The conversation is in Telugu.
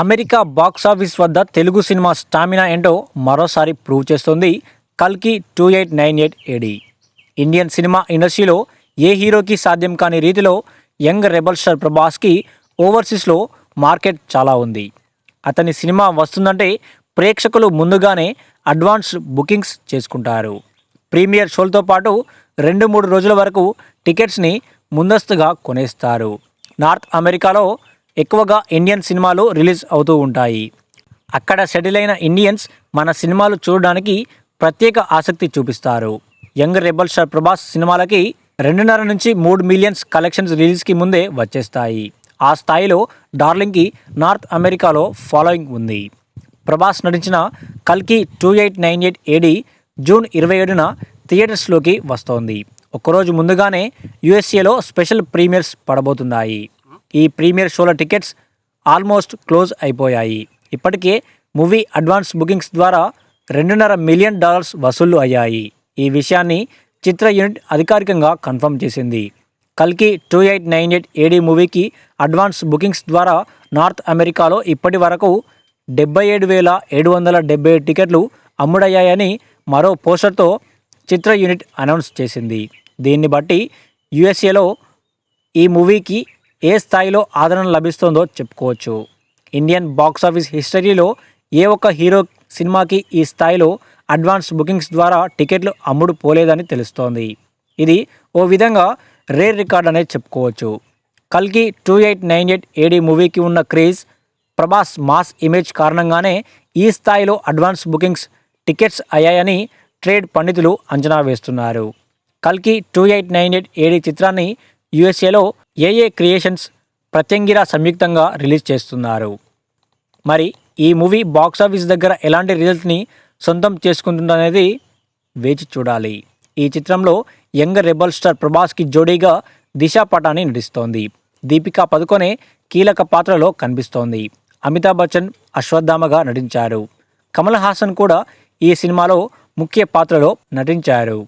అమెరికా బాక్స్ ఆఫీస్ వద్ద తెలుగు సినిమా స్టామినా ఏంటో మరోసారి ప్రూవ్ చేస్తుంది కల్కి 2898 ఏడి. ఇండియన్ సినిమా ఇండస్ట్రీలో ఏ హీరోకి సాధ్యం కాని రీతిలో యంగ్ రెబల్ స్టార్ ప్రభాస్కి ఓవర్సీస్లో మార్కెట్ చాలా ఉంది. అతని సినిమా వస్తుందంటే ప్రేక్షకులు ముందుగానే అడ్వాన్స్ బుకింగ్స్ చేసుకుంటారు. ప్రీమియర్ షోలతో పాటు 2-3 రోజుల వరకు టికెట్స్ని ముందస్తుగా కొనేస్తారు. నార్త్ అమెరికాలో ఎక్కువగా ఇండియన్ సినిమాలు రిలీజ్ అవుతూ ఉంటాయి. అక్కడ సెటిల్ అయిన ఇండియన్స్ మన సినిమాలు చూడడానికి ప్రత్యేక ఆసక్తి చూపిస్తారు. యంగ్ రెబల్ స్టార్ ప్రభాస్ సినిమాలకి 2.5 నుంచి 3 మిలియన్స్ కలెక్షన్స్ రిలీజ్కి ముందే వచ్చేస్తాయి. ఆ స్థాయిలో డార్లింగ్కి నార్త్ అమెరికాలో ఫాలోయింగ్ ఉంది. ప్రభాస్ నటించిన కల్కి 2898 ఏడి జూన్ 27న థియేటర్స్లోకి వస్తోంది. ఒక్కరోజు ముందుగానే యూఎస్ఏలో స్పెషల్ ప్రీమియర్స్ పడబోతున్నాయి. ఈ ప్రీమియర్ షోల టికెట్స్ ఆల్మోస్ట్ క్లోజ్ అయిపోయాయి. ఇప్పటికే మూవీ అడ్వాన్స్ బుకింగ్స్ ద్వారా $2.5 మిలియన్ వసూళ్లు అయ్యాయి. ఈ విషయాన్ని చిత్ర యూనిట్ అధికారికంగా కన్ఫర్మ్ చేసింది. కల్కి 2898 ఏడి మూవీకి అడ్వాన్స్ బుకింగ్స్ ద్వారా నార్త్ అమెరికాలో ఇప్పటి వరకు 77,777 టికెట్లు అమ్ముడయ్యాయని మరో పోస్టర్తో చిత్ర యూనిట్ అనౌన్స్ చేసింది. దీన్ని బట్టి యూఎస్ఏలో ఈ మూవీకి ఏ స్థాయిలో ఆదరణ లభిస్తుందో చెప్పుకోవచ్చు. ఇండియన్ బాక్సాఫీస్ హిస్టరీలో ఏ ఒక్క హీరో సినిమాకి ఈ స్థాయిలో అడ్వాన్స్ బుకింగ్స్ ద్వారా టికెట్లు అమ్ముడు పోలేదని తెలుస్తోంది. ఇది ఓ విధంగా రేర్ రికార్డ్ అనే చెప్పుకోవచ్చు. కల్కి 2898 ఏడి మూవీకి ఉన్న క్రేజ్, ప్రభాస్ మాస్ ఇమేజ్ కారణంగానే ఈ స్థాయిలో అడ్వాన్స్ బుకింగ్స్ టికెట్స్ అయ్యాయని ట్రేడ్ పండితులు అంచనా వేస్తున్నారు. కల్కి 2898 ఏడి చిత్రాన్ని యూఎస్ఏలో ఏఏ క్రియేషన్స్, ప్రత్యంగిరా సంయుక్తంగా రిలీజ్ చేస్తున్నారు. మరి ఈ మూవీ బాక్సాఫీస్ దగ్గర ఎలాంటి రిజల్ట్ని సొంతం చేసుకుంటుందనేది వేచి చూడాలి. ఈ చిత్రంలో యంగ్ రెబల్ స్టార్ ప్రభాస్కి జోడీగా దిశా పటాని నటిస్తోంది. దీపికా పదుకొనే కీలక పాత్రలో కనిపిస్తోంది. అమితాబ్ బచ్చన్ అశ్వత్థామగా నటించారు. కమల్ హాసన్ కూడా ఈ సినిమాలో ముఖ్య పాత్రలో నటించారు.